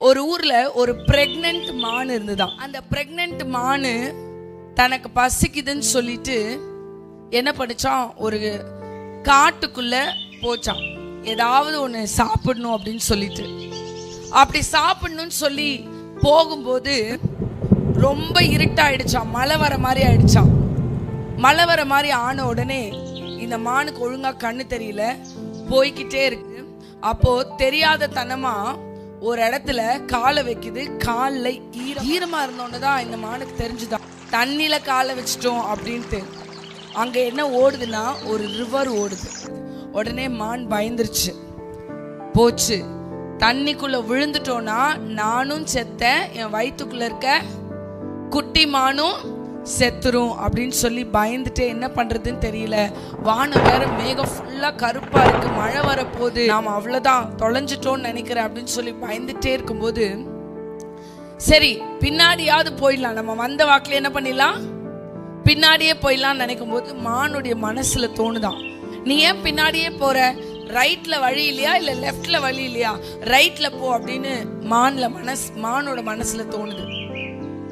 ஒரு ஊர்ல ஒரு பிரெக்னன்ட் மான் இருந்துதான். அந்த பிரெக்னன்ட் மானு தனக்கு பசிக்குதுன்னு சொல்லிட்டு என்ன பண்ணிச்சான், ஒரு காட்டுக்குள்ள போச்சான். ஏதாவது ஒன்று சாப்பிடணும் அப்படின்னு சொல்லிட்டு. அப்படி சாப்பிடணும்னு சொல்லி போகும்போது ரொம்ப இருட்டாயிடுச்சான், மழை வர மாதிரி ஆயிடுச்சான். மழை வர மாதிரி ஆன உடனே இந்த மானுக்கு ஒழுங்கா கண்ணு தெரியல, போய்கிட்டே இருக்கு. அப்போ தெரியாத தனமா ஒரு இடத்துல காலை வைக்குது. காலில் ஈரமா இருந்தோன்னுதான் இந்த மானுக்கு தெரிஞ்சுதான் தண்ணியில காலை வச்சிட்டோம் அப்படின்ட்டு. அங்க என்ன ஓடுதுன்னா ஒரு ரிவர் ஓடுது. உடனே மான் பயந்துருச்சு, போச்சு. தண்ணிக்குள்ள விழுந்துட்டோம்னா நானும் செத்தேன், என் வயிற்றுக்குள்ள இருக்க குட்டி மானும் செத்துரும் அப்படின்னு சொல்லி பயந்துட்டு என்ன பண்றதுன்னு தெரியல. வானம் வேற மேகம் ஃபுல்லா கருப்பா இருக்கு, மழை வரப்போகுது, நாம அவ்வளவுதான் தொலைஞ்சிட்டோம்னு நினைக்கிறேன் அப்படின்னு சொல்லி பயந்துட்டே இருக்கும்போது, சரி பின்னாடியாவது போயிடலாம், நம்ம வந்த வாக்குல என்ன பண்ணிடலாம், பின்னாடியே போயிடலாம்னு நினைக்கும் போது மானுடைய மனசுல தோணுதான், நீ ஏன் பின்னாடியே போற, ரைட்ல வழி இல்லையா இல்ல லெஃப்ட்ல வழி இல்லையா, ரைட்ல போ அப்படின்னு மானோட மனசுல தோணுது.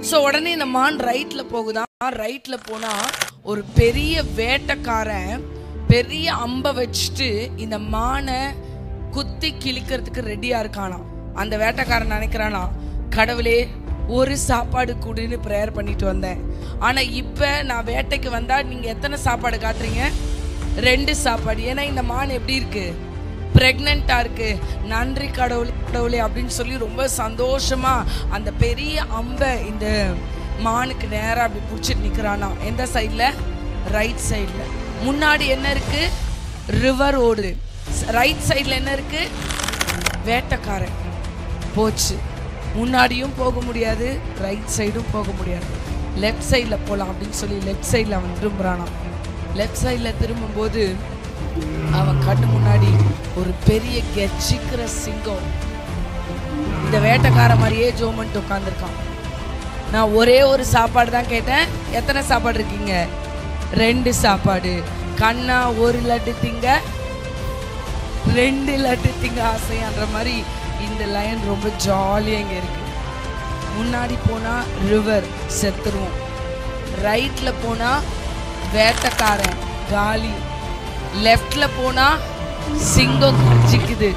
சோ உடனே இந்த மான் ரைட்ல போகுதான். ரைட்ல போனா ஒரு பெரிய வேட்டைக்காரன் பெரிய அம்பை வச்சுட்டு இந்த மானை குத்தி கிழிக்கிறதுக்கு ரெடியா இருக்கானா. அந்த வேட்டைக்காரன் நினைக்கிறானா, கடவுளே ஒரு சாப்பாடு கூடுன்னு ப்ரேயர் பண்ணிட்டு வந்தேன், ஆனா இப்ப நான் வேட்டைக்கு வந்தா நீங்க எத்தனை சாப்பாடு காட்டுறீங்க, 2 சாப்பாடு. ஏன்னா இந்த மான் எப்படி இருக்கு, பிரெக்னண்டா இருக்கு. நன்றி கடவுளே அப்படின்னு சொல்லி ரொம்ப சந்தோஷமா அந்த பெரிய அம்பை இந்த மானுக்கு நேரா அப்படி பிடிச்சிட்டு நிக்கிறானா. எந்த சைட்ல, ரைட் சைட்ல. முன்னாடி என்ன இருக்கு, ரிவர் ஓடுது. ரைட் சைட்ல என்ன இருக்கு, வேட்டைக்காரன். போச்சு, முன்னாடியும் போக முடியாது, ரைட் சைடும் போக முடியாது, லெஃப்ட் சைட்ல போலாம் அப்படின்னு சொல்லி லெஃப்ட் சைட்ல அவன் திரும்புறானா. லெஃப்ட் சைட்ல திரும்பும்போது அவன் கண்ணு முன்னாடி ஒரு பெரிய கெர்ச்சிக்கிற சிங்கம் இந்த வேட்டைக்கார மாதிரியே ஜோமன்ட்டு உட்காந்துருக்கான். நான் ஒரே ஒரு சாப்பாடு தான் கேட்டேன், எத்தனை சாப்பாடு இருக்கீங்க, 2 சாப்பாடு. கண்ணா 1 லட்டு திங்க 2 லட்டு திங்க ஆசையான்ற மாதிரி இந்த லைன் ரொம்ப ஜாலியாக இங்கே இருக்கு. முன்னாடி போனா ரிவர் செத்துருவோம், ரைட்ல போனா வேட்டைக்காரன் காலி, லெஃப்ட்ல போனா சிங்கம் கடிச்சிக்குது,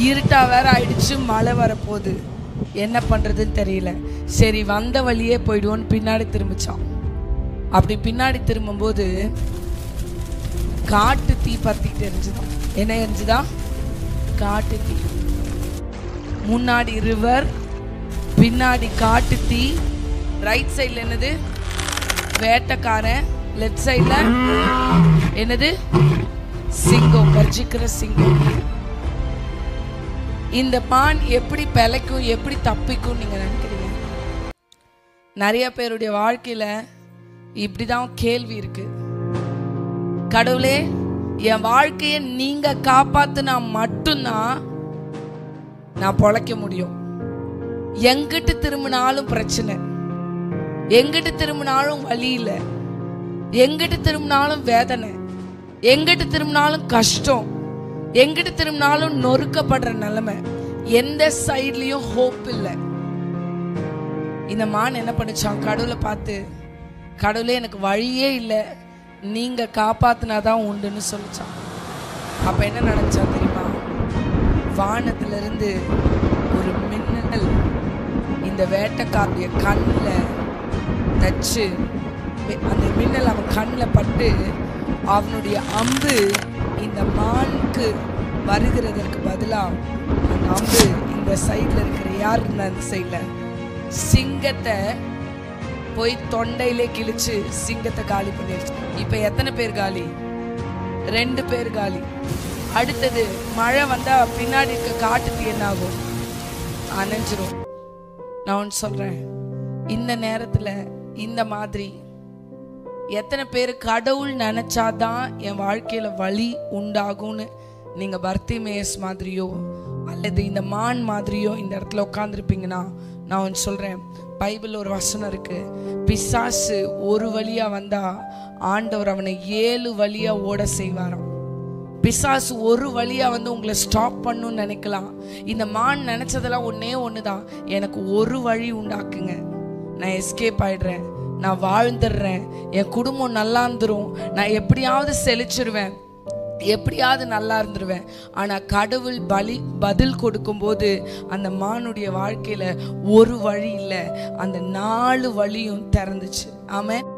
இருட்டா வேற ஆயிடுச்சு, மழை வரப்போகுது, என்ன பண்றதுன்னு தெரியல. சரி வந்த வழியே போயிடுவோன்னு பின்னாடி திரும்பிச்சான். அப்படி பின்னாடி திரும்பும்போது காட்டு தீ பத்திக்கிட்டு எரிஞ்சுதான். என்ன எரிஞ்சுதான், காட்டு தீ. முன்னாடி ரிவர், பின்னாடி காட்டு தீ. ரைட் சைட்ல என்னது, வேட்டைக்காரன். லெஃப்ட் சைட்ல என்னது, சிங்கம், கர்ஜிக்கிற சிங்கம். இந்த மான் எப்படி பிழைக்கும், எப்படி தப்பிக்கும் நீங்க நினைக்கிறீங்க? நிறைய பேருடைய வாழ்க்கையில இப்படிதான் கேள்வி இருக்கு. கடவுளே என் வாழ்க்கையை நீங்க காப்பாத்துனா மட்டும்தான் நான் பொழைக்க முடியும். எங்கிட்டு திரும்பினாலும் பிரச்சனை, எங்கிட்டு திரும்பினாலும் வழி இல்லை, எங்கிட்டு திரும்பினாலும் வேதனை, எங்கிட்டு திரும்பினாலும் கஷ்டம், எங்கிட்டு திரும்பினாலும் நொறுக்கப்படுற நிலைமை, எந்த சைட்லயும் ஹோப் இல்லை. இந்த மான் என்ன பண்ணிச்சான், கடவுளை பார்த்து, கடவுளே எனக்கு வழியே இல்லை, நீங்க காப்பாத்தினாதான் உண்டுன்னு சொல்லிச்சான். அப்ப என்ன நடந்துச்சா தெரியுமா, வானத்துல இருந்து ஒரு மின்னல் இந்த வேட்டைக்காரனுடைய கண்ணில் தச்சு, அந்த மின்னல் அவன் கண்ணில் பட்டு அவனுடைய அம்பு இந்த மானுக்கு வருகிறதற்கு பதிலாக அந்த அம்பு இந்த சைட்ல இருக்கிற யார் இருந்தா அந்த சைட்ல சிங்கத்தை போய் தொண்டையிலே கிழிச்சு சிங்கத்தை காலி பண்ணிடுச்சு. இப்ப எத்தனை பேர் காலி, 2 பேர் காலி. அடுத்தது மழை வந்தா பின்னாடி இருக்க காட்டுக்கு என்ன ஆகும், அணைஞ்சிரும். நான் ஒன்று சொல்றேன், இந்த நேரத்துல இந்த மாதிரி எத்தனை பேர் கடவுள் நினைச்சாதான் என் வாழ்க்கையில வழி உண்டாகும்னு நீங்க பர்த்திமேயஸ் மாதிரியோ அல்லது இந்த மான் மாதிரியோ இந்த இடத்துல உட்காந்துருப்பீங்கன்னா, நான் ஒன்று சொல்றேன், பைபிள் ஒரு வசனம் இருக்கு, பிசாசு ஒரு வழியா வந்தா ஆண்டவர் அவனை 7 வழியா ஓட செய்வாராம். பிசாசு ஒரு வழியா உங்களை ஸ்டாப் பண்ணணும்னு நினைக்கலாம். இந்த மான் நினைச்சதெல்லாம் ஒன்னே ஒண்ணுதான், எனக்கு ஒரு வழி உண்டாக்குங்க, நான் எஸ்கேப் ஆயிடுறேன், நான் வாழ்ந்துடுறேன், என் குடும்பம் நல்லா இருந்துரும், நான் எப்படியாவது செழிச்சிருவேன், எப்படியாவது நல்லா இருந்துருவேன். ஆனா கடவுள் பதில் கொடுக்கும்போது அந்த மானுடைய வாழ்க்கையில ஒரு வழி இல்லை, அந்த 4 வழியும் திறந்துச்சு. ஆமென்.